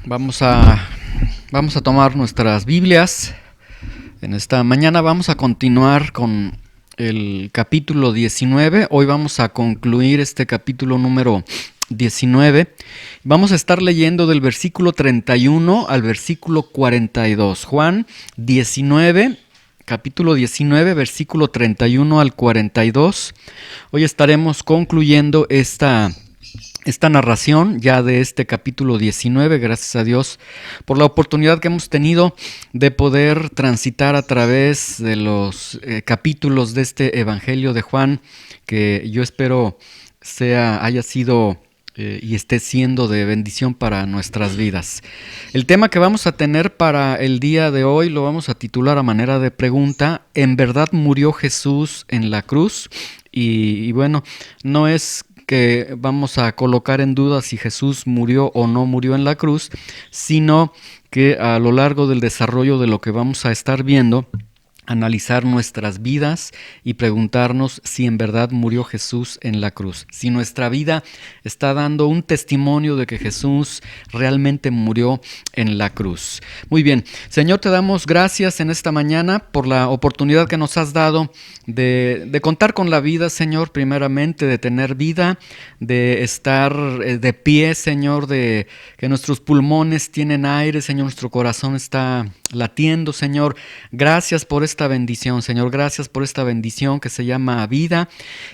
Vamos a, vamos a tomar nuestras Biblias. En esta mañana vamos a continuar con el capítulo 19. Hoy vamos a concluir este capítulo número 19. Vamos a estar leyendo del versículo 31 al versículo 42. Juan 19, capítulo 19, versículo 31 al 42. Hoy estaremos concluyendo esta narración ya de este capítulo 19, gracias a Dios por la oportunidad que hemos tenido de poder transitar a través de los capítulos de este Evangelio de Juan, que yo espero haya sido y esté siendo de bendición para nuestras vidas. El tema que vamos a tener para el día de hoy lo vamos a titular a manera de pregunta: ¿en verdad murió Jesús en la cruz? Y bueno, no es que vamos a colocar en duda si Jesús murió o no murió en la cruz, sino que a lo largo del desarrollo de lo que vamos a estar viendo, analizar nuestras vidas y preguntarnos si en verdad murió Jesús en la cruz, si nuestra vida está dando un testimonio de que Jesús realmente murió en la cruz. Muy bien, Señor, te damos gracias en esta mañana por la oportunidad que nos has dado de contar con la vida, Señor, primeramente, de tener vida, de estar de pie, Señor, de que nuestros pulmones tienen aire, Señor, nuestro corazón está latiendo, Señor. Gracias por esta bendición, Señor. Gracias por esta bendición que se llama vida.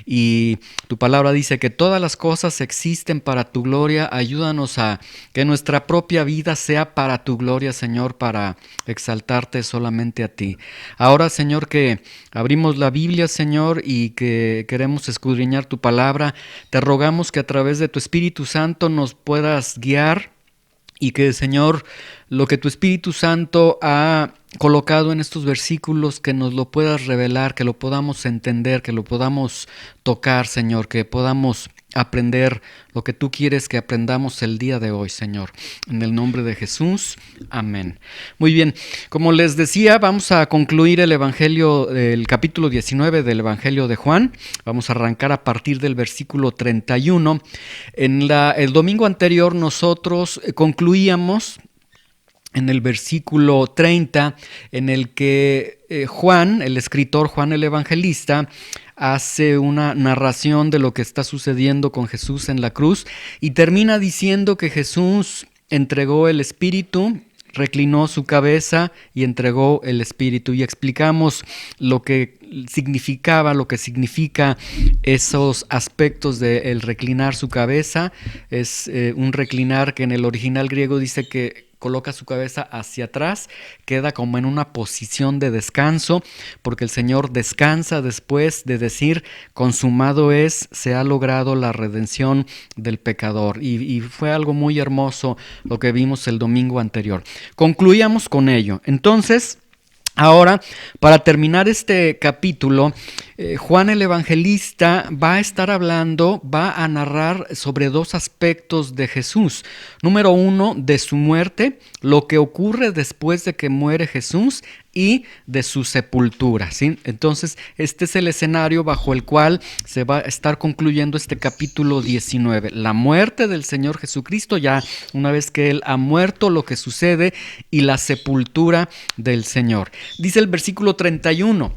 Y tu palabra dice que todas las cosas existen para tu gloria. Ayúdanos a que nuestra propia vida sea para tu gloria, Señor, para exaltarte solamente a ti. Ahora, Señor, que abrimos la Biblia, Señor, y que queremos escudriñar tu palabra, te rogamos que a través de tu Espíritu Santo nos puedas guiar y que, Señor, lo que tu Espíritu Santo ha colocado en estos versículos, que nos lo puedas revelar, que lo podamos entender, que lo podamos tocar, Señor, que podamos aprender lo que tú quieres que aprendamos el día de hoy, Señor. En el nombre de Jesús, amén. Muy bien, como les decía, vamos a concluir el Evangelio, el capítulo 19 del Evangelio de Juan. Vamos a arrancar a partir del versículo 31. El domingo anterior nosotros concluíamos en el versículo 30, en el que Juan, el escritor Juan el Evangelista, hace una narración de lo que está sucediendo con Jesús en la cruz y termina diciendo que Jesús entregó el Espíritu, reclinó su cabeza y entregó el Espíritu, y explicamos lo que significaba, lo que significa esos aspectos de el reclinar su cabeza. Es un reclinar que en el original griego dice que coloca su cabeza hacia atrás, queda como en una posición de descanso, porque el Señor descansa después de decir: consumado es, se ha logrado la redención del pecador. Y fue algo muy hermoso lo que vimos el domingo anterior. Concluíamos con ello. Entonces, ahora, para terminar este capítulo, Juan el Evangelista va a estar hablando, va a narrar sobre dos aspectos de Jesús. Número uno, de su muerte, lo que ocurre después de que muere Jesús, y de su sepultura, ¿sí? Entonces, este es el escenario bajo el cual se va a estar concluyendo este capítulo 19. La muerte del Señor Jesucristo, ya una vez que Él ha muerto, lo que sucede, y la sepultura del Señor. Dice el versículo 31.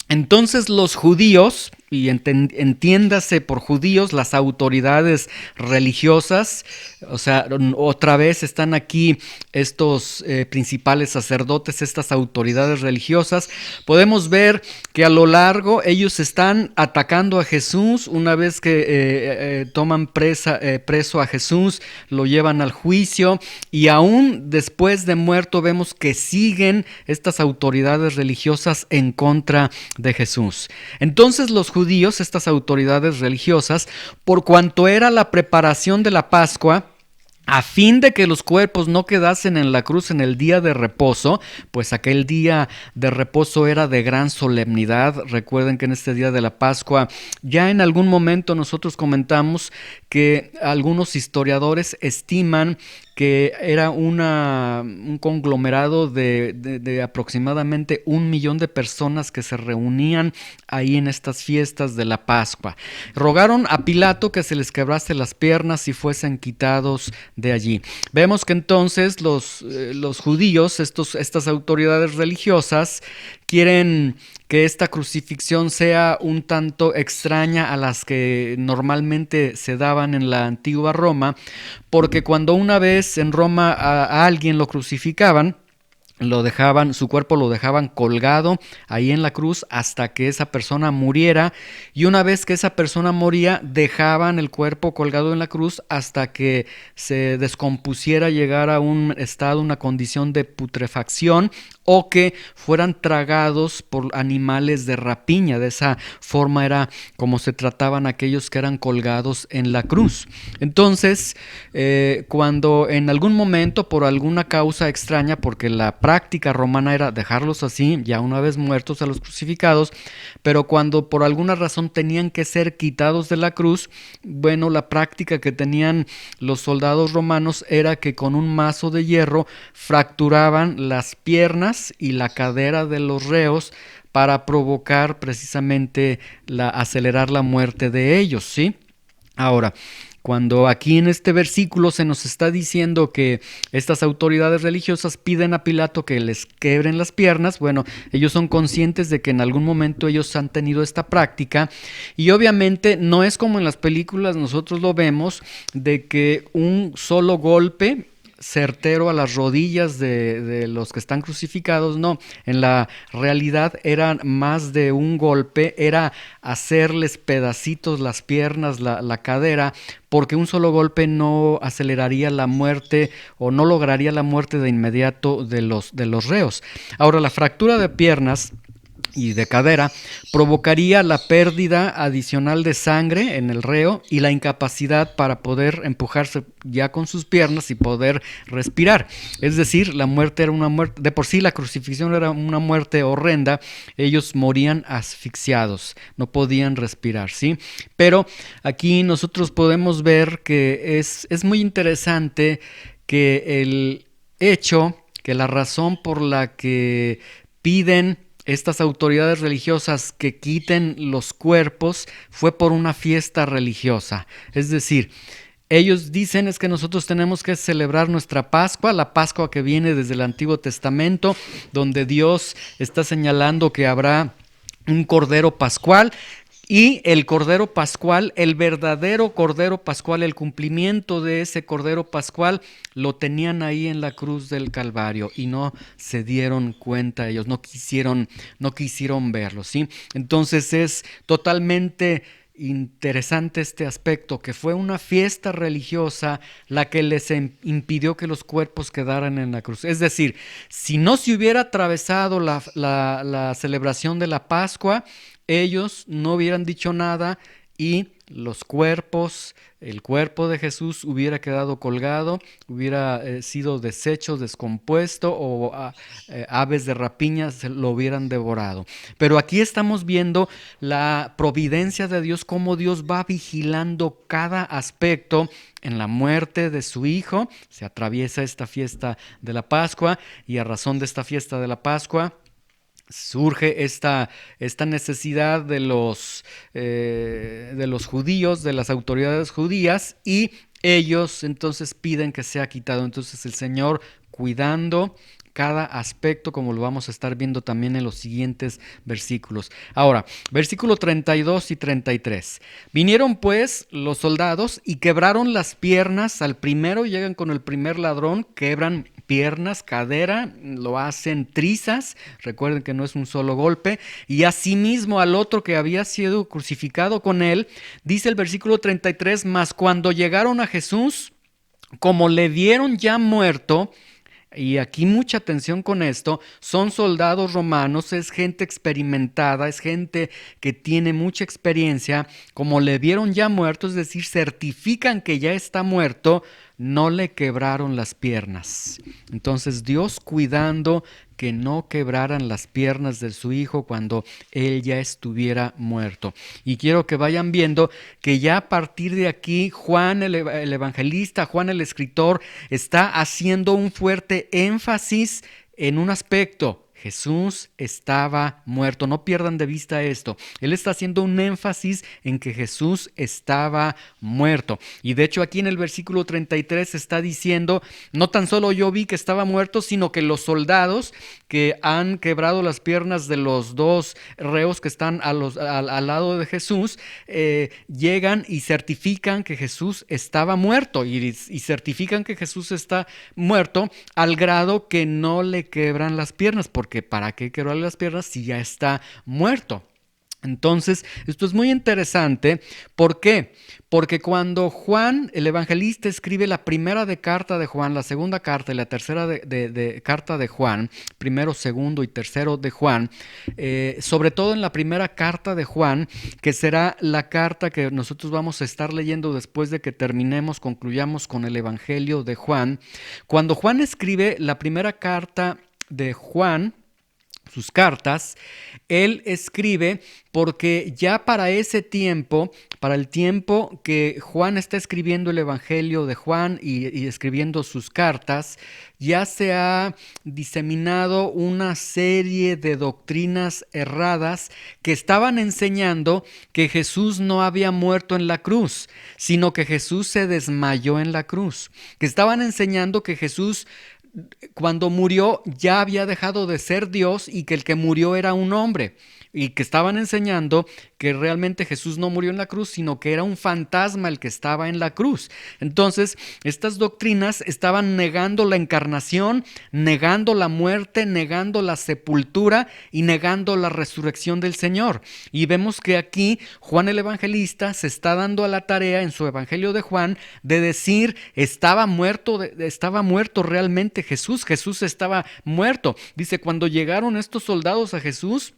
Entonces los judíos, y entiéndase por judíos las autoridades religiosas, o sea, otra vez están aquí estos principales sacerdotes, estas autoridades religiosas. Podemos ver que a lo largo ellos están atacando a Jesús. Una vez que toman preso a Jesús, lo llevan al juicio, y aún después de muerto vemos que siguen estas autoridades religiosas en contra de Jesús. Entonces los judíos, estas autoridades religiosas, por cuanto era la preparación de la Pascua, a fin de que los cuerpos no quedasen en la cruz en el día de reposo, pues aquel día de reposo era de gran solemnidad. Recuerden que en este día de la Pascua, ya en algún momento nosotros comentamos que algunos historiadores estiman que era un conglomerado de aproximadamente 1 millón de personas que se reunían ahí en estas fiestas de la Pascua. Rogaron a Pilato que se les quebrase las piernas y fuesen quitados de allí. Vemos que entonces los judíos, estas autoridades religiosas, quieren que esta crucifixión sea un tanto extraña a las que normalmente se daban en la antigua Roma, porque cuando una vez en Roma a alguien lo crucificaban, su cuerpo lo dejaban colgado ahí en la cruz hasta que esa persona muriera, y una vez que esa persona moría dejaban el cuerpo colgado en la cruz hasta que se descompusiera, llegara a un estado, una condición de putrefacción, o que fueran tragados por animales de rapiña. De esa forma era como se trataban aquellos que eran colgados en la cruz. Entonces, cuando en algún momento, por alguna causa extraña, porque la práctica romana era dejarlos así, ya una vez muertos a los crucificados, pero cuando por alguna razón tenían que ser quitados de la cruz, bueno, la práctica que tenían los soldados romanos era que con un mazo de hierro fracturaban las piernas y la cadera de los reos para provocar precisamente acelerar la muerte de ellos, ¿sí? Ahora, cuando aquí en este versículo se nos está diciendo que estas autoridades religiosas piden a Pilato que les quebren las piernas, bueno, ellos son conscientes de que en algún momento ellos han tenido esta práctica, y obviamente no es como en las películas nosotros lo vemos, de que un solo golpe certero a las rodillas de los que están crucificados. No, en la realidad eran más de un golpe, era hacerles pedacitos las piernas, la cadera, porque un solo golpe no aceleraría la muerte o no lograría la muerte de inmediato de los reos. Ahora, la fractura de piernas y de cadera provocaría la pérdida adicional de sangre en el reo y la incapacidad para poder empujarse ya con sus piernas y poder respirar. Es decir, la muerte era una muerte, de por sí la crucifixión era una muerte horrenda, ellos morían asfixiados, no podían respirar, ¿sí? Pero aquí nosotros podemos ver que es muy interesante que el hecho, que la razón por la que piden estas autoridades religiosas que quiten los cuerpos fue por una fiesta religiosa. Es decir, ellos dicen es que nosotros tenemos que celebrar nuestra Pascua, la Pascua que viene desde el Antiguo Testamento, donde Dios está señalando que habrá un cordero pascual. Y el Cordero Pascual, el verdadero Cordero Pascual, el cumplimiento de ese Cordero Pascual, lo tenían ahí en la cruz del Calvario y no se dieron cuenta ellos, no quisieron verlo, ¿sí? Entonces es totalmente interesante este aspecto, que fue una fiesta religiosa la que les impidió que los cuerpos quedaran en la cruz. Es decir, si no se hubiera atravesado la celebración de la Pascua, ellos no hubieran dicho nada y el cuerpo de Jesús hubiera quedado colgado, hubiera sido deshecho, descompuesto, o aves de rapiña se lo hubieran devorado. Pero aquí estamos viendo la providencia de Dios, cómo Dios va vigilando cada aspecto en la muerte de su Hijo. Se atraviesa esta fiesta de la Pascua y a razón de esta fiesta de la Pascua surge esta necesidad de los judíos, de las autoridades judías, y ellos entonces piden que sea quitado. Entonces el Señor, cuidando cada aspecto, como lo vamos a estar viendo también en los siguientes versículos. Ahora, versículo 32 y 33. Vinieron pues los soldados y quebraron las piernas al primero, llegan con el primer ladrón, quebran piernas, cadera, lo hacen trizas, recuerden que no es un solo golpe, y asimismo al otro que había sido crucificado con él. Dice el versículo 33, mas cuando llegaron a Jesús, como le vieron ya muerto, y aquí mucha atención con esto, son soldados romanos, es gente experimentada, es gente que tiene mucha experiencia, como le vieron ya muerto, es decir, certifican que ya está muerto, no le quebraron las piernas. Entonces Dios cuidando que no quebraran las piernas de su hijo cuando él ya estuviera muerto. Y quiero que vayan viendo que ya a partir de aquí Juan el evangelista, Juan el escritor, está haciendo un fuerte énfasis en un aspecto. Jesús estaba muerto. No pierdan de vista esto. Él está haciendo un énfasis en que Jesús estaba muerto. Y de hecho aquí en el versículo 33 está diciendo, no tan solo yo vi que estaba muerto, sino que los soldados que han quebrado las piernas de los dos reos que están al lado de Jesús, llegan y certifican que Jesús estaba muerto. Y certifican que Jesús está muerto al grado que no le quebran las piernas, porque ¿para qué quebrarle las piernas si ya está muerto? Entonces, esto es muy interesante. ¿Por qué? Porque cuando Juan, el evangelista, escribe la primera carta de Juan, la segunda carta y la tercera carta de Juan, primero, segundo y tercero de Juan, sobre todo en la primera carta de Juan, que será la carta que nosotros vamos a estar leyendo después de que concluyamos con el Evangelio de Juan. Cuando Juan escribe la primera carta de Juan, sus cartas, él escribe porque ya para ese tiempo, para el tiempo que Juan está escribiendo el Evangelio de Juan y escribiendo sus cartas, ya se ha diseminado una serie de doctrinas erradas que estaban enseñando que Jesús no había muerto en la cruz, sino que Jesús se desmayó en la cruz, que estaban enseñando que Jesús cuando murió ya había dejado de ser Dios y que el que murió era un hombre, y que estaban enseñando que realmente Jesús no murió en la cruz, sino que era un fantasma el que estaba en la cruz. Entonces, estas doctrinas estaban negando la encarnación, negando la muerte, negando la sepultura y negando la resurrección del Señor. Y vemos que aquí Juan el evangelista se está dando a la tarea en su Evangelio de Juan de decir, estaba muerto realmente Jesús estaba muerto. Dice, cuando llegaron estos soldados a Jesús,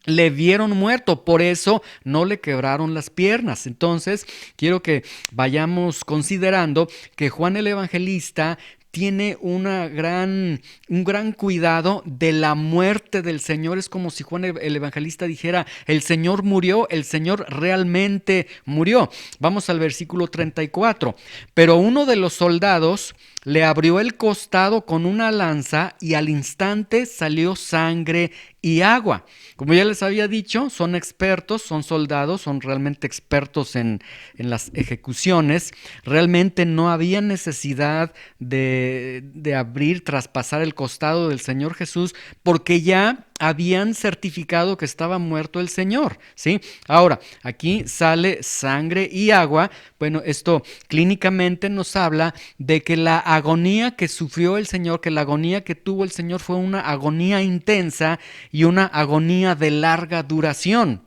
le vieron muerto, por eso no le quebraron las piernas. Entonces, quiero que vayamos considerando que Juan el evangelista tiene un gran cuidado de la muerte del Señor. Es como si Juan el evangelista dijera, el Señor murió, el Señor realmente murió. Vamos al versículo 34. Pero uno de los soldados le abrió el costado con una lanza y al instante salió sangre y agua. Como ya les había dicho, son expertos, son soldados, son realmente expertos en las ejecuciones. Realmente no había necesidad de abrir, traspasar el costado del Señor Jesús, porque ya habían certificado que estaba muerto el Señor, ¿sí? Ahora, aquí sale sangre y agua. Bueno, esto clínicamente nos habla de que la agonía que sufrió el Señor, que la agonía que tuvo el Señor fue una agonía intensa y una agonía de larga duración.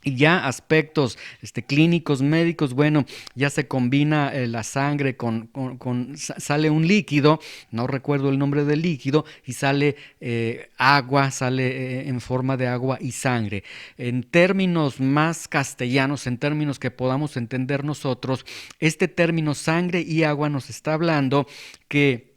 Y ya aspectos clínicos, médicos, bueno, ya se combina la sangre sale un líquido, no recuerdo el nombre del líquido, y sale agua, sale en forma de agua y sangre. En términos más castellanos, en términos que podamos entender nosotros, este término sangre y agua nos está hablando que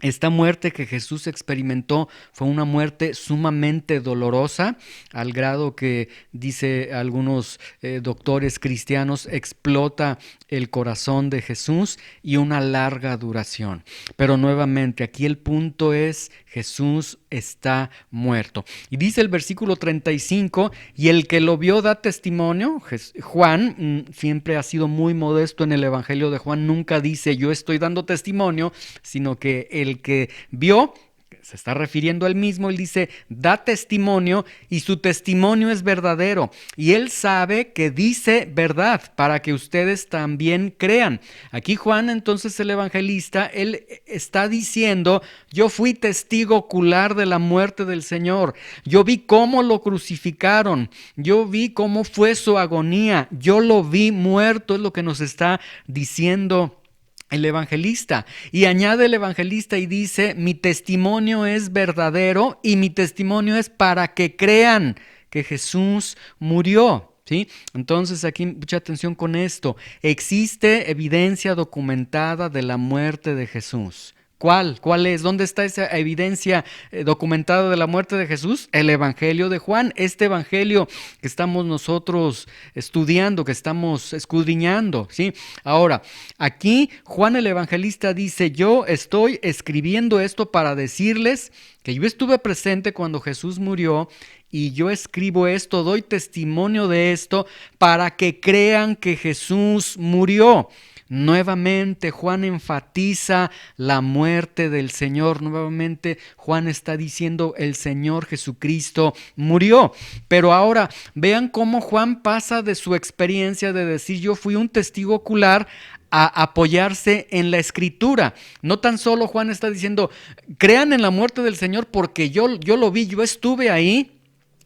esta muerte que Jesús experimentó fue una muerte sumamente dolorosa, al grado que, dice algunos doctores cristianos, explota el corazón de Jesús, y una larga duración. Pero nuevamente, aquí el punto es, Jesús está muerto. Y dice el versículo 35, y el que lo vio da testimonio. Juan siempre ha sido muy modesto en el Evangelio de Juan, nunca dice yo estoy dando testimonio, sino que el que vio, se está refiriendo a él mismo, él dice, da testimonio y su testimonio es verdadero. Y él sabe que dice verdad para que ustedes también crean. Aquí Juan, entonces el evangelista, él está diciendo, yo fui testigo ocular de la muerte del Señor. Yo vi cómo lo crucificaron. Yo vi cómo fue su agonía. Yo lo vi muerto, es lo que nos está diciendo el evangelista. Y añade el evangelista y dice, mi testimonio es verdadero y mi testimonio es para que crean que Jesús murió. ¿Sí? Entonces aquí mucha atención con esto. Existe evidencia documentada de la muerte de Jesús. ¿Cuál? ¿Cuál es? ¿Dónde está esa evidencia documentada de la muerte de Jesús? El Evangelio de Juan, este Evangelio que estamos nosotros estudiando, que estamos escudriñando, ¿sí? Ahora, aquí Juan el Evangelista dice, yo estoy escribiendo esto para decirles que yo estuve presente cuando Jesús murió y yo escribo esto, doy testimonio de esto para que crean que Jesús murió. Nuevamente Juan enfatiza la muerte del Señor. Nuevamente Juan está diciendo el Señor Jesucristo murió. Pero ahora vean cómo Juan pasa de su experiencia de decir yo fui un testigo ocular a apoyarse en la Escritura. No tan solo Juan está diciendo crean en la muerte del Señor porque yo lo vi, yo estuve ahí,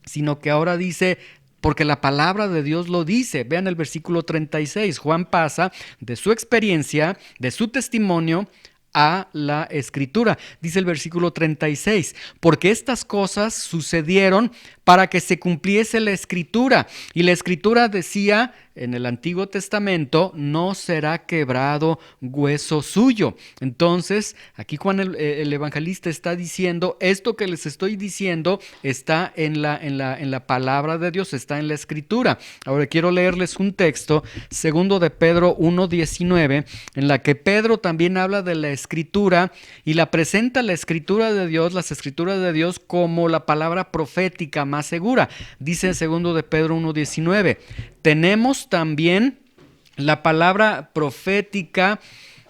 sino que ahora dice porque la palabra de Dios lo dice. Vean el versículo 36. Juan pasa de su experiencia, de su testimonio, a la Escritura. Dice el versículo 36, porque estas cosas sucedieron para que se cumpliese la Escritura. Y la Escritura decía en el Antiguo Testamento, no será quebrado hueso suyo. Entonces, aquí Juan el evangelista está diciendo, esto que les estoy diciendo está en la palabra de Dios, está en la Escritura. Ahora quiero leerles un texto, segundo de Pedro 1:19, en la que Pedro también habla de la Escritura y la presenta la Escritura de Dios, las Escrituras de Dios, como la palabra profética más segura. Dice en segundo de Pedro 1:19, tenemos también la palabra profética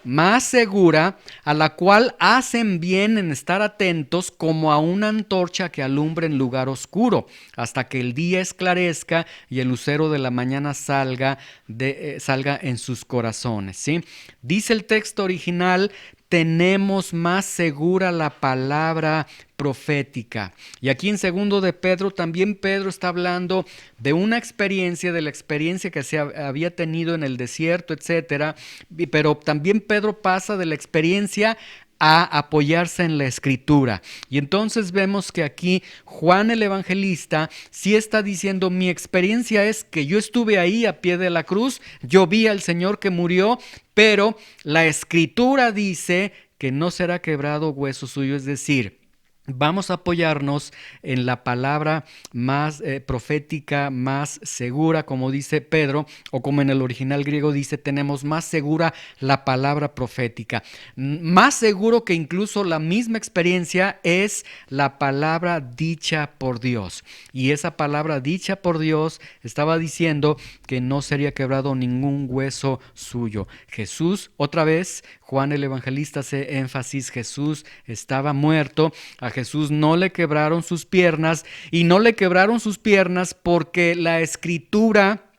más segura, a la cual hacen bien en estar atentos como a una antorcha que alumbra en lugar oscuro, hasta que el día esclarezca y el lucero de la mañana salga en sus corazones, ¿sí? Dice el texto original, tenemos más segura la palabra profética. Y aquí en segundo de Pedro, también Pedro está hablando de una experiencia, de la experiencia que se había tenido en el desierto, etcétera, pero también Pedro pasa de la experiencia a apoyarse en la Escritura. Y entonces vemos que aquí Juan el evangelista sí está diciendo, mi experiencia es que yo estuve ahí a pie de la cruz, yo vi al Señor que murió, pero la Escritura dice que no será quebrado hueso suyo, es decir, vamos a apoyarnos en la palabra más profética, más segura, como dice Pedro, o como en el original griego dice, tenemos más segura la palabra profética. Más seguro que incluso la misma experiencia es la palabra dicha por Dios. Y esa palabra dicha por Dios estaba diciendo que no sería quebrado ningún hueso suyo. Jesús, otra vez, Juan el evangelista hace énfasis, Jesús estaba muerto, a Jesús no le quebraron sus piernas y no le quebraron sus piernas porque la Escritura,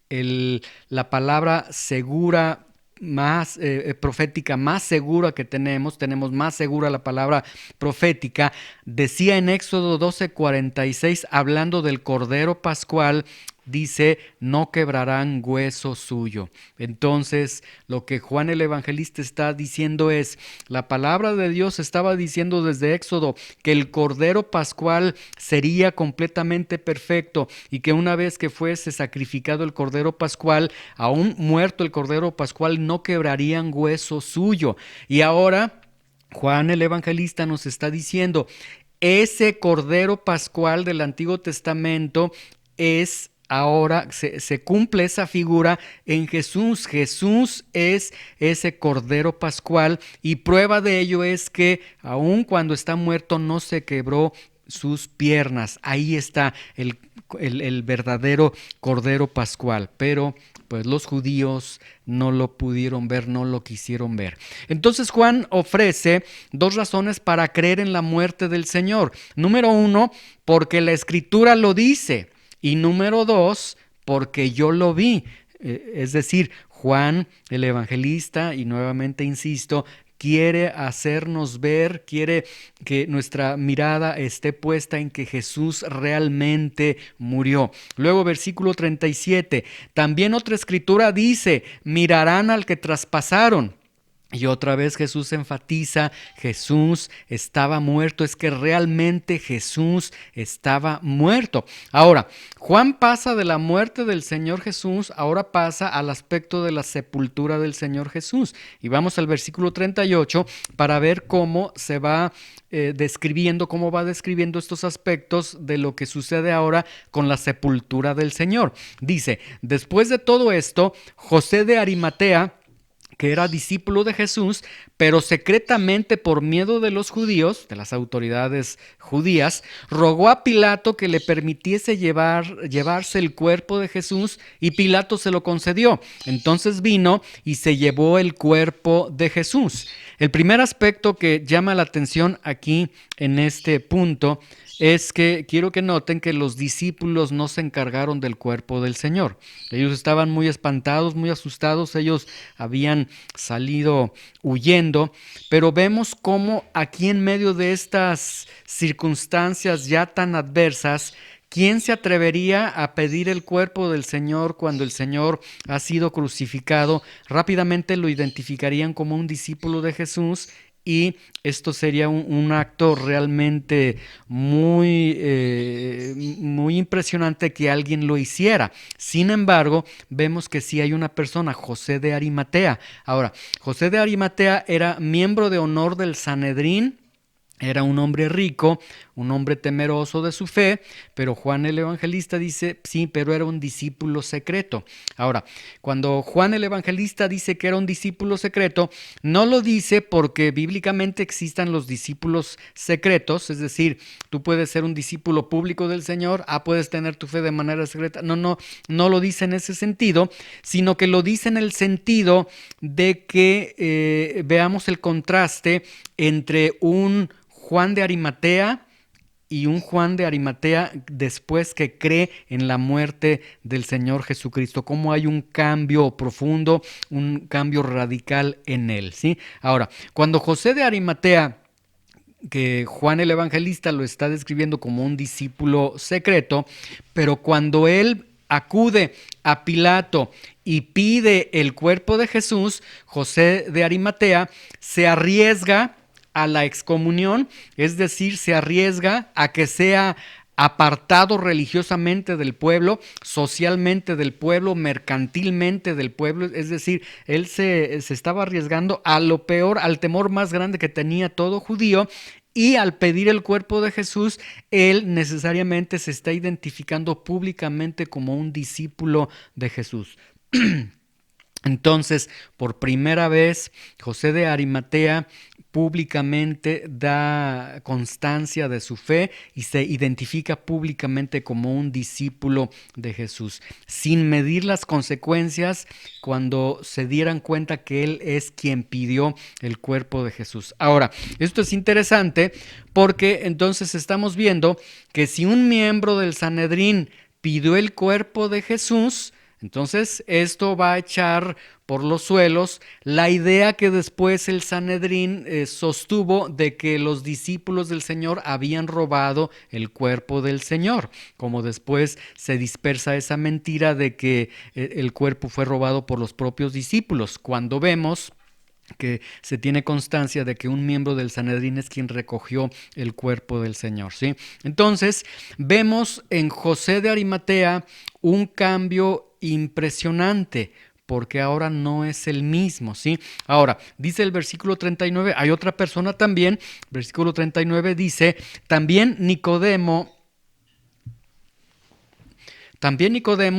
la palabra segura, más profética, más segura que tenemos más segura la palabra profética, decía en Éxodo 12:46, hablando del Cordero Pascual, dice, no quebrarán hueso suyo. Entonces, lo que Juan el evangelista está diciendo es, la palabra de Dios estaba diciendo desde Éxodo que el Cordero Pascual sería completamente perfecto y que una vez que fuese sacrificado el Cordero Pascual, aún muerto el Cordero Pascual, no quebrarían hueso suyo. Y ahora Juan el evangelista nos está diciendo, ese Cordero Pascual del Antiguo Testamento es ahora se cumple esa figura en Jesús. Jesús es ese Cordero Pascual y prueba de ello es que aun cuando está muerto no se quebró sus piernas. Ahí está el verdadero Cordero Pascual, pero pues los judíos no lo pudieron ver, no lo quisieron ver. Entonces Juan ofrece dos razones para creer en la muerte del Señor. Número uno, porque la Escritura lo dice. Y número dos, porque yo lo vi. Es decir, Juan el evangelista, y nuevamente insisto, quiere hacernos ver, quiere que nuestra mirada esté puesta en que Jesús realmente murió. Luego versículo 37, también otra escritura dice, mirarán al que traspasaron. Y otra vez Jesús enfatiza, Jesús estaba muerto, es que realmente Jesús estaba muerto. Ahora, Juan pasa de la muerte del Señor Jesús, ahora pasa al aspecto de la sepultura del Señor Jesús. Y vamos al versículo 38 para ver cómo se va describiendo, cómo va describiendo estos aspectos de lo que sucede ahora con la sepultura del Señor. Dice, después de todo esto, José de Arimatea, que era discípulo de Jesús, pero secretamente por miedo de los judíos, de las autoridades judías, rogó a Pilato que le permitiese llevarse el cuerpo de Jesús, y Pilato se lo concedió. Entonces vino y se llevó el cuerpo de Jesús. El primer aspecto que llama la atención aquí en este punto es que quiero que noten que los discípulos no se encargaron del cuerpo del Señor. Ellos estaban muy espantados, muy asustados, ellos habían salido huyendo, pero vemos cómo aquí en medio de estas circunstancias ya tan adversas, ¿quién se atrevería a pedir el cuerpo del Señor cuando el Señor ha sido crucificado? Rápidamente lo identificarían como un discípulo de Jesús, y esto sería un acto realmente muy impresionante que alguien lo hiciera. Sin embargo, vemos que sí hay una persona, José de Arimatea. Ahora, José de Arimatea era miembro de honor del Sanedrín. Era un hombre rico, un hombre temeroso de su fe, pero Juan el Evangelista dice, sí, pero era un discípulo secreto. Ahora, cuando Juan el Evangelista dice que era un discípulo secreto, no lo dice porque bíblicamente existan los discípulos secretos, es decir, tú puedes ser un discípulo público del Señor, puedes tener tu fe de manera secreta. No lo dice en ese sentido, sino que lo dice en el sentido de que veamos el contraste entre un Juan de Arimatea y un Juan de Arimatea después que cree en la muerte del Señor Jesucristo, cómo hay un cambio profundo, un cambio radical en él, ¿sí? Ahora, cuando José de Arimatea, que Juan el Evangelista lo está describiendo como un discípulo secreto, pero cuando él acude a Pilato y pide el cuerpo de Jesús, José de Arimatea se arriesga a la excomunión, es decir, se arriesga a que sea apartado religiosamente del pueblo, socialmente del pueblo, mercantilmente del pueblo, es decir, él se estaba arriesgando a lo peor, al temor más grande que tenía todo judío. Y al pedir el cuerpo de Jesús, él necesariamente se está identificando públicamente como un discípulo de Jesús. Entonces, por primera vez, José de Arimatea públicamente da constancia de su fe y se identifica públicamente como un discípulo de Jesús, sin medir las consecuencias cuando se dieran cuenta que él es quien pidió el cuerpo de Jesús. Ahora, esto es interesante porque entonces estamos viendo que si un miembro del Sanedrín pidió el cuerpo de Jesús, entonces esto va a echar por los suelos la idea que después el Sanedrín sostuvo de que los discípulos del Señor habían robado el cuerpo del Señor, como después se dispersa esa mentira de que el cuerpo fue robado por los propios discípulos, cuando vemos que se tiene constancia de que un miembro del Sanedrín es quien recogió el cuerpo del Señor, ¿sí? Entonces, vemos en José de Arimatea un cambio impresionante, porque ahora no es el mismo, ¿sí? Ahora, dice el versículo 39, hay otra persona también, versículo 39 dice, también Nicodemo,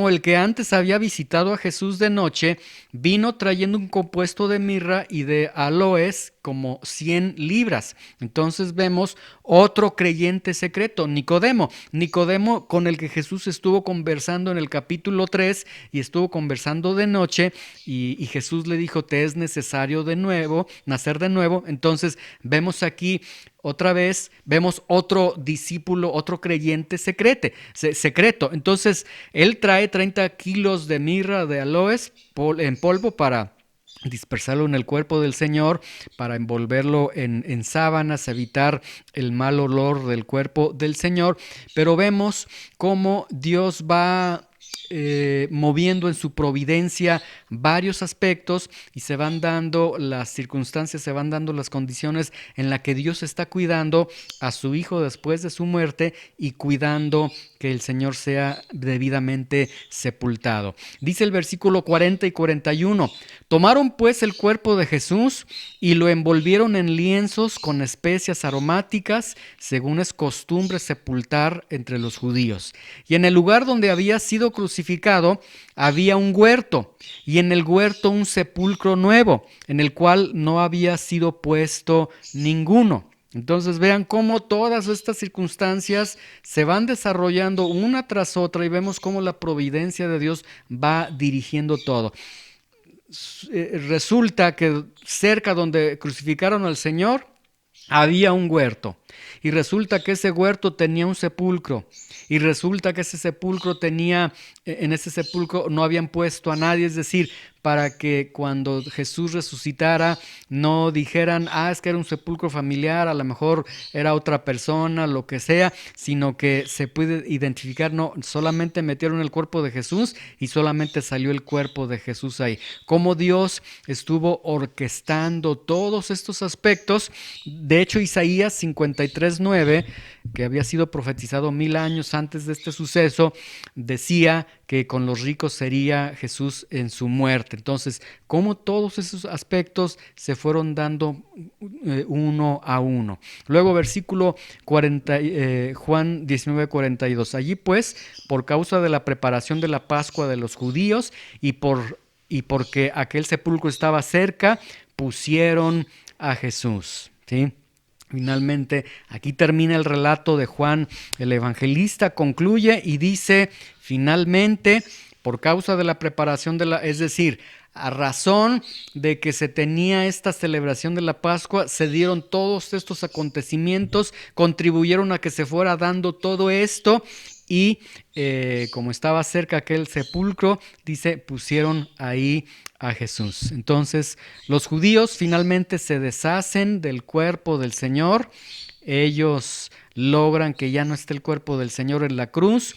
el que antes había visitado a Jesús de noche, vino trayendo un compuesto de mirra y de aloes como 100 libras. Entonces vemos otro creyente secreto, Nicodemo con el que Jesús estuvo conversando en el capítulo 3 y estuvo conversando de noche y Jesús le dijo, te es necesario nacer de nuevo. Entonces vemos aquí otra vez, vemos otro discípulo, otro creyente secreto. Entonces él trae 30 kilos de mirra de aloes en polvo para dispersarlo en el cuerpo del Señor, para envolverlo en sábanas, evitar el mal olor del cuerpo del Señor. Pero vemos cómo Dios va moviendo en su providencia varios aspectos y se van dando las circunstancias, se van dando las condiciones en las que Dios está cuidando a su Hijo después de su muerte y cuidando que el Señor sea debidamente sepultado. Dice el versículo 40 y 41, tomaron pues el cuerpo de Jesús y lo envolvieron en lienzos con especias aromáticas, según es costumbre sepultar entre los judíos. Y en el lugar donde había sido crucificado había un huerto, y en el huerto un sepulcro nuevo, en el cual no había sido puesto ninguno. Entonces vean cómo todas estas circunstancias se van desarrollando una tras otra y vemos cómo la providencia de Dios va dirigiendo todo. Resulta que cerca donde crucificaron al Señor había un huerto, y resulta que ese huerto tenía un sepulcro, y resulta que ese sepulcro tenía, en ese sepulcro no habían puesto a nadie, es decir, para que cuando Jesús resucitara no dijeran, es que era un sepulcro familiar, a lo mejor era otra persona, lo que sea, sino que se puede identificar, no, solamente metieron el cuerpo de Jesús y solamente salió el cuerpo de Jesús ahí. Cómo Dios estuvo orquestando todos estos aspectos. De hecho, Isaías 53:9, que había sido profetizado 1000 años antes de este suceso, decía que con los ricos sería Jesús en su muerte. Entonces, cómo todos esos aspectos se fueron dando uno a uno. Luego, versículo 40, Juan 19:42. Allí pues, por causa de la preparación de la Pascua de los judíos y porque aquel sepulcro estaba cerca, pusieron a Jesús. ¿Sí? Finalmente, aquí termina el relato de Juan el Evangelista, concluye y dice, finalmente, por causa de la preparación es decir, a razón de que se tenía esta celebración de la Pascua, se dieron todos estos acontecimientos, contribuyeron a que se fuera dando todo esto y como estaba cerca aquel sepulcro, dice, pusieron ahí a Jesús. Entonces, los judíos finalmente se deshacen del cuerpo del Señor, ellos logran que ya no esté el cuerpo del Señor en la cruz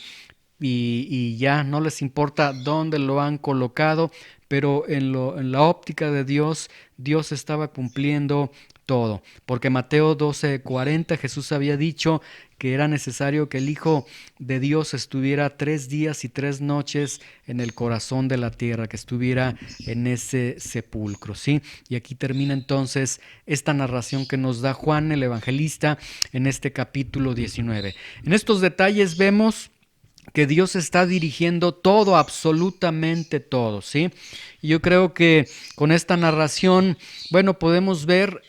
y ya no les importa dónde lo han colocado, pero en la óptica de Dios, Dios estaba cumpliendo todo, porque Mateo 12:40 Jesús había dicho que era necesario que el Hijo de Dios estuviera 3 días y 3 noches en el corazón de la tierra, que estuviera en ese sepulcro, ¿sí? Y aquí termina entonces esta narración que nos da Juan el Evangelista en este capítulo 19. En estos detalles vemos que Dios está dirigiendo todo, absolutamente todo, ¿sí? Y yo creo que con esta narración, bueno, podemos ver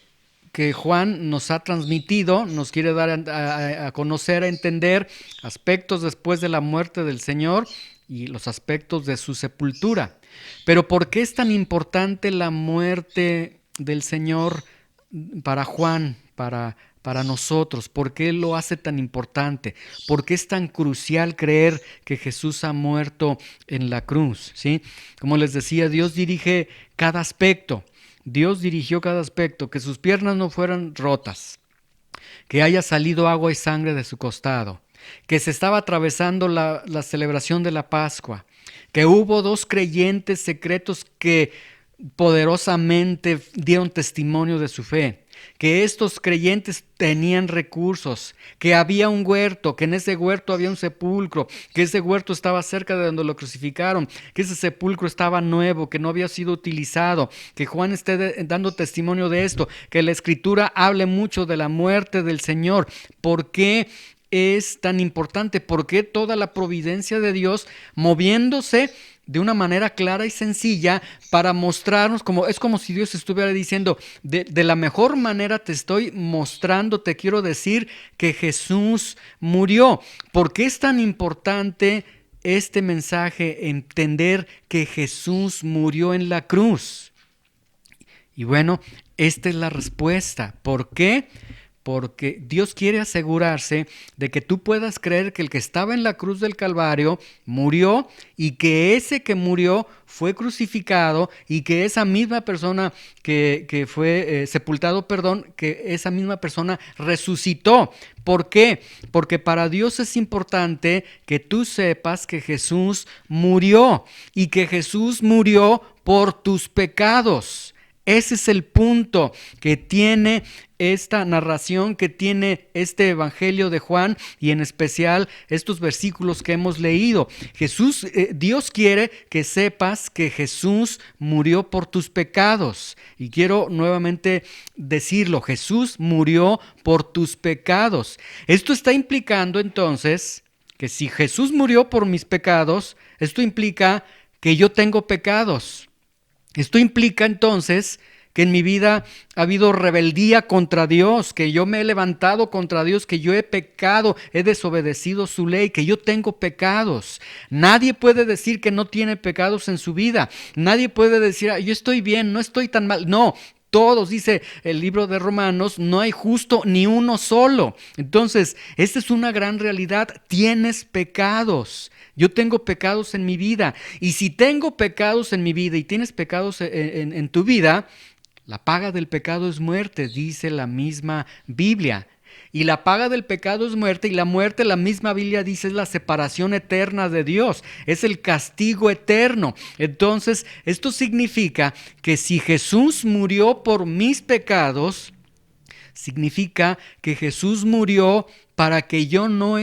que Juan nos ha transmitido, nos quiere dar a conocer, a entender aspectos después de la muerte del Señor y los aspectos de su sepultura. Pero ¿por qué es tan importante la muerte del Señor para Juan, para nosotros? ¿Por qué lo hace tan importante? ¿Por qué es tan crucial creer que Jesús ha muerto en la cruz? ¿Sí? Como les decía, Dios dirige cada aspecto. Dios dirigió cada aspecto, que sus piernas no fueran rotas, que haya salido agua y sangre de su costado, que se estaba atravesando la celebración de la Pascua, que hubo 2 creyentes secretos que poderosamente dieron testimonio de su fe, que estos creyentes tenían recursos, que había un huerto, que en ese huerto había un sepulcro, que ese huerto estaba cerca de donde lo crucificaron, que ese sepulcro estaba nuevo, que no había sido utilizado, que Juan esté dando testimonio de esto, que la Escritura hable mucho de la muerte del Señor. ¿Por qué es tan importante? ¿Por qué toda la providencia de Dios moviéndose de una manera clara y sencilla para mostrarnos, es como si Dios estuviera diciendo, de la mejor manera te estoy mostrando, te quiero decir que Jesús murió? ¿Por qué es tan importante este mensaje, entender que Jesús murió en la cruz? Y bueno, esta es la respuesta. ¿Por qué? porque Dios quiere asegurarse de que tú puedas creer que el que estaba en la cruz del Calvario murió y que ese que murió fue crucificado y que esa misma persona que fue sepultado, que esa misma persona resucitó. ¿Por qué? Porque para Dios es importante que tú sepas que Jesús murió y que Jesús murió por tus pecados. Ese es el punto que tiene esta narración, que tiene este Evangelio de Juan y en especial estos versículos que hemos leído. Dios quiere que sepas que Jesús murió por tus pecados. Y quiero nuevamente decirlo, Jesús murió por tus pecados. Esto está implicando entonces que si Jesús murió por mis pecados, esto implica que yo tengo pecados. Esto implica entonces que en mi vida ha habido rebeldía contra Dios, que yo me he levantado contra Dios, que yo he pecado, he desobedecido su ley, que yo tengo pecados. Nadie puede decir que no tiene pecados en su vida. Nadie puede decir, yo estoy bien, no estoy tan mal. No. Todos, dice el libro de Romanos, no hay justo ni uno solo. Entonces, esta es una gran realidad. Tienes pecados. Yo tengo pecados en mi vida. Y si tengo pecados en mi vida y tienes pecados en tu vida, la paga del pecado es muerte, dice la misma Biblia. Y la paga del pecado es muerte, y la muerte, la misma Biblia dice, es la separación eterna de Dios, es el castigo eterno. Entonces, esto significa que si Jesús murió por mis pecados, significa que Jesús murió para que yo no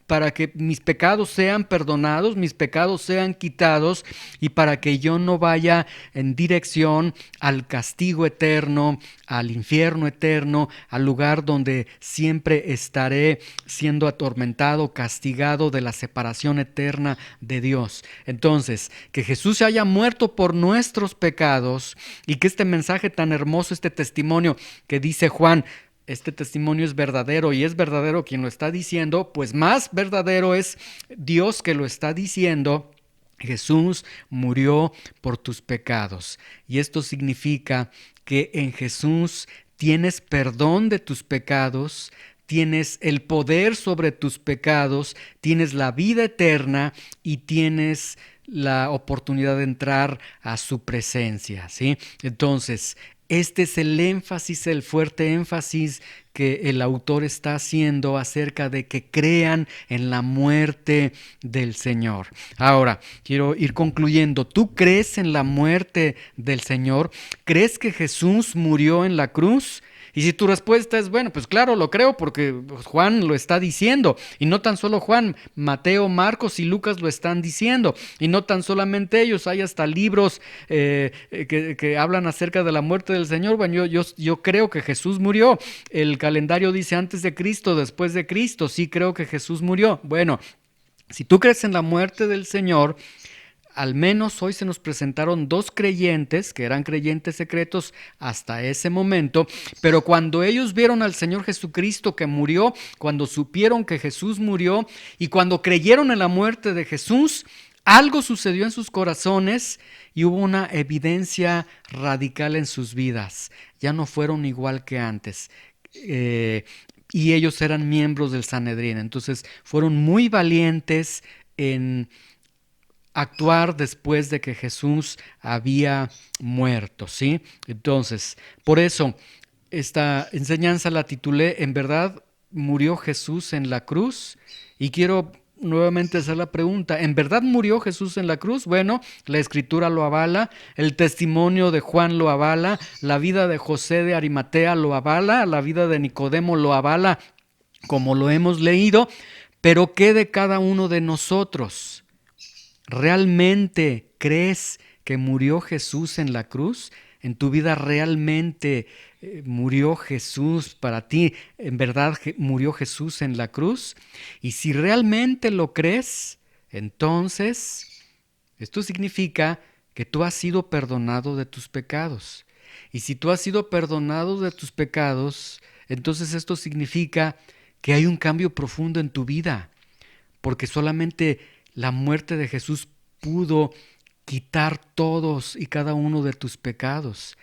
para que mis pecados sean perdonados, mis pecados sean quitados y para que yo no vaya en dirección al castigo eterno, al infierno eterno, al lugar donde siempre estaré siendo atormentado, castigado de la separación eterna de Dios. Entonces, que Jesús se haya muerto por nuestros pecados y que este mensaje tan hermoso, este testimonio que dice Juan, este testimonio es verdadero y es verdadero quien lo está diciendo, pues más verdadero es Dios que lo está diciendo. Jesús murió por tus pecados y esto significa que en Jesús tienes perdón de tus pecados, tienes el poder sobre tus pecados, tienes la vida eterna y tienes la oportunidad de entrar a su presencia, ¿sí? Entonces, este es el énfasis, el fuerte énfasis que el autor está haciendo acerca de que crean en la muerte del Señor. Ahora, quiero ir concluyendo. ¿Tú crees en la muerte del Señor? ¿Crees que Jesús murió en la cruz? Y si tu respuesta es, bueno, pues claro, lo creo porque Juan lo está diciendo. Y no tan solo Juan, Mateo, Marcos y Lucas lo están diciendo. Y no tan solamente ellos, hay hasta libros que hablan acerca de la muerte del Señor. Bueno, yo creo que Jesús murió. El calendario dice antes de Cristo, después de Cristo. Sí creo que Jesús murió. Bueno, si tú crees en la muerte del Señor, al menos hoy se nos presentaron dos creyentes, que eran creyentes secretos hasta ese momento, pero cuando ellos vieron al Señor Jesucristo que murió, cuando supieron que Jesús murió y cuando creyeron en la muerte de Jesús, algo sucedió en sus corazones y hubo una evidencia radical en sus vidas. Ya no fueron igual que antes. Y ellos eran miembros del Sanedrín, entonces fueron muy valientes en actuar después de que Jesús había muerto, ¿sí? Entonces, por eso esta enseñanza la titulé ¿En verdad murió Jesús en la cruz? Y quiero nuevamente hacer la pregunta, ¿en verdad murió Jesús en la cruz? Bueno, la Escritura lo avala, el testimonio de Juan lo avala, la vida de José de Arimatea lo avala, la vida de Nicodemo lo avala, como lo hemos leído, pero ¿qué de cada uno de nosotros? ¿Realmente crees que murió Jesús en la cruz? ¿En tu vida realmente murió Jesús para ti? ¿En verdad murió Jesús en la cruz? Y si realmente lo crees, entonces esto significa que tú has sido perdonado de tus pecados. Y si tú has sido perdonado de tus pecados, entonces esto significa que hay un cambio profundo en tu vida, porque solamente la muerte de Jesús pudo quitar todos y cada uno de tus pecados.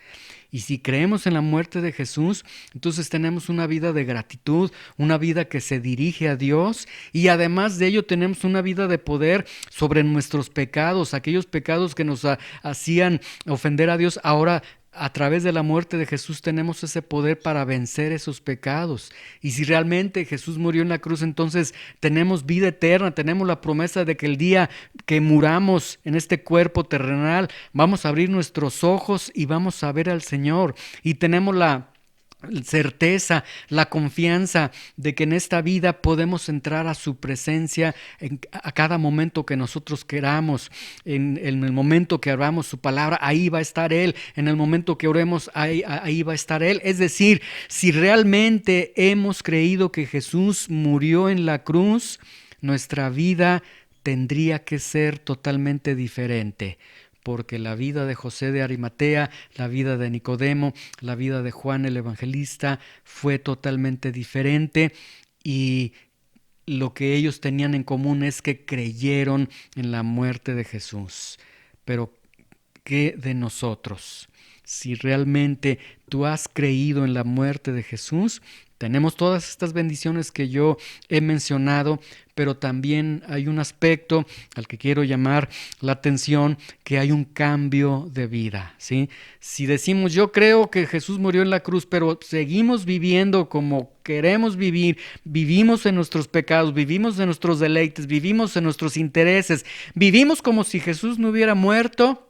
Y si creemos en la muerte de Jesús, entonces tenemos una vida de gratitud, una vida que se dirige a Dios, y además de ello tenemos una vida de poder sobre nuestros pecados, aquellos pecados que nos hacían ofender a Dios. Ahora, a través de la muerte de Jesús tenemos ese poder para vencer esos pecados. Y si realmente Jesús murió en la cruz, entonces tenemos vida eterna, tenemos la promesa de que el día que muramos en este cuerpo terrenal, vamos a abrir nuestros ojos y vamos a ver al Señor. Y tenemos la certeza, la confianza de que en esta vida podemos entrar a su presencia a cada momento que nosotros queramos. En el momento que hablamos su palabra, ahí va a estar Él. En el momento que oremos, ahí va a estar Él. Es decir, si realmente hemos creído que Jesús murió en la cruz, nuestra vida tendría que ser totalmente diferente. Porque la vida de José de Arimatea, la vida de Nicodemo, la vida de Juan el Evangelista fue totalmente diferente, y lo que ellos tenían en común es que creyeron en la muerte de Jesús. Pero ¿qué de nosotros? Si realmente tú has creído en la muerte de Jesús, tenemos todas estas bendiciones que yo he mencionado, pero también hay un aspecto al que quiero llamar la atención, que hay un cambio de vida, ¿sí? Si decimos, yo creo que Jesús murió en la cruz, pero seguimos viviendo como queremos vivir, vivimos en nuestros pecados, vivimos en nuestros deleites, vivimos en nuestros intereses, vivimos como si Jesús no hubiera muerto,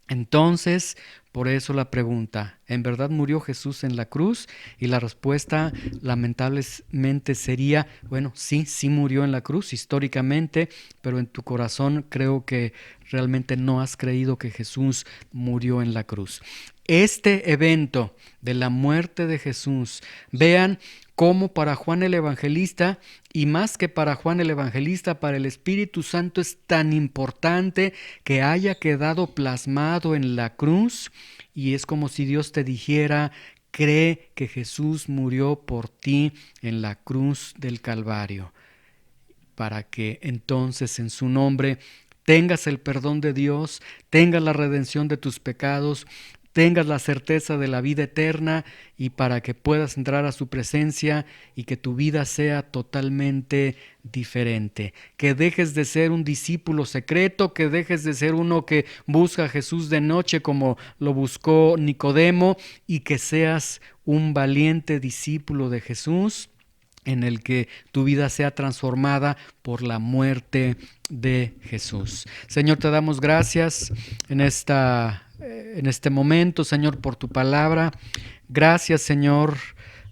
entonces, por eso la pregunta, ¿en verdad murió Jesús en la cruz? Y la respuesta lamentablemente sería, bueno, sí murió en la cruz históricamente, pero en tu corazón creo que realmente no has creído que Jesús murió en la cruz. Este evento de la muerte de Jesús, vean cómo para Juan el Evangelista, y más que para Juan el Evangelista, para el Espíritu Santo es tan importante que haya quedado plasmado en la cruz, y es como si Dios te dijera, cree que Jesús murió por ti en la cruz del Calvario, para que entonces en su nombre tengas el perdón de Dios, tengas la redención de tus pecados, tengas la certeza de la vida eterna, y para que puedas entrar a su presencia y que tu vida sea totalmente diferente. Que dejes de ser un discípulo secreto, que dejes de ser uno que busca a Jesús de noche como lo buscó Nicodemo, y que seas un valiente discípulo de Jesús, en el que tu vida sea transformada por la muerte de Jesús. Señor, te damos gracias en este momento, Señor, por tu palabra. Gracias, Señor.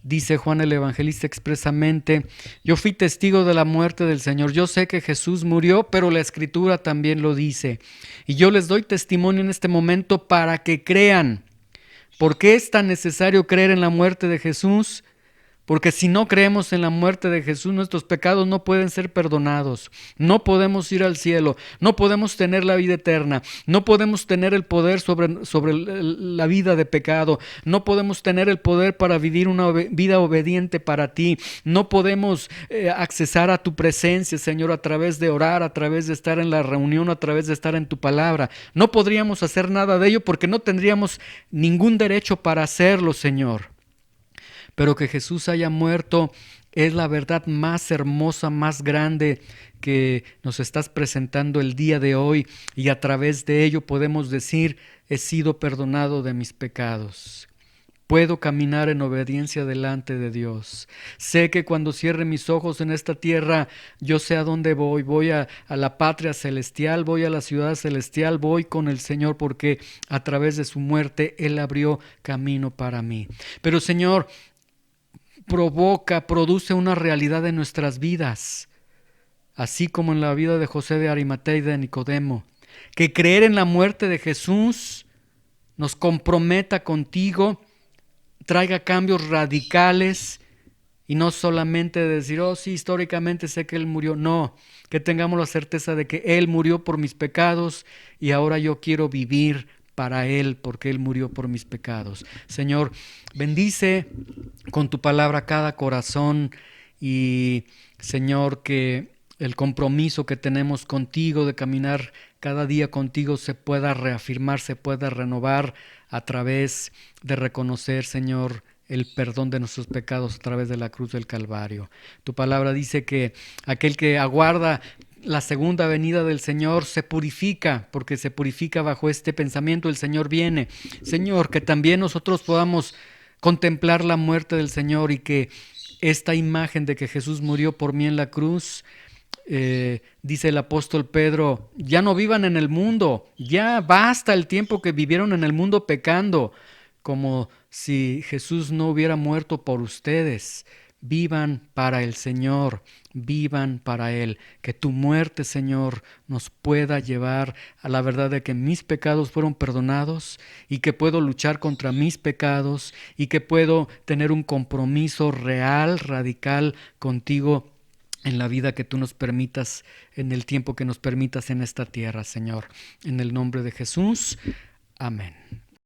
Dice Juan el Evangelista expresamente, yo fui testigo de la muerte del Señor. Yo sé que Jesús murió, pero la Escritura también lo dice. Y yo les doy testimonio en este momento para que crean. ¿Por qué es tan necesario creer en la muerte de Jesús? Porque si no creemos en la muerte de Jesús, nuestros pecados no pueden ser perdonados. No podemos ir al cielo, no podemos tener la vida eterna, no podemos tener el poder sobre la vida de pecado, no podemos tener el poder para vivir una vida obediente para ti, no podemos accesar a tu presencia, Señor, a través de orar, a través de estar en la reunión, a través de estar en tu palabra. No podríamos hacer nada de ello porque no tendríamos ningún derecho para hacerlo, Señor. Pero que Jesús haya muerto es la verdad más hermosa, más grande que nos estás presentando el día de hoy, y a través de ello podemos decir, he sido perdonado de mis pecados. Puedo caminar en obediencia delante de Dios. Sé que cuando cierre mis ojos en esta tierra, yo sé a dónde voy. Voy a la patria celestial, voy a la ciudad celestial, voy con el Señor, porque a través de su muerte Él abrió camino para mí. Pero Señor, produce una realidad en nuestras vidas, así como en la vida de José de Arimatea y de Nicodemo, que creer en la muerte de Jesús nos comprometa contigo, traiga cambios radicales, y no solamente decir, oh sí, históricamente sé que Él murió. No, que tengamos la certeza de que Él murió por mis pecados y ahora yo quiero vivir para Él, porque Él murió por mis pecados. Señor, bendice con tu palabra cada corazón, y Señor, que el compromiso que tenemos contigo de caminar cada día contigo se pueda reafirmar, se pueda renovar a través de reconocer, Señor, el perdón de nuestros pecados a través de la cruz del Calvario. Tu palabra dice que aquel que aguarda la segunda venida del Señor se purifica, porque se purifica bajo este pensamiento, el Señor viene. Señor, que también nosotros podamos contemplar la muerte del Señor y que esta imagen de que Jesús murió por mí en la cruz, dice el apóstol Pedro, ya no vivan en el mundo, ya basta el tiempo que vivieron en el mundo pecando, como si Jesús no hubiera muerto por ustedes. Vivan para el Señor, vivan para Él. Que tu muerte, Señor, nos pueda llevar a la verdad de que mis pecados fueron perdonados y que puedo luchar contra mis pecados y que puedo tener un compromiso real, radical contigo en la vida que tú nos permitas, en el tiempo que nos permitas en esta tierra, Señor. En el nombre de Jesús, amén.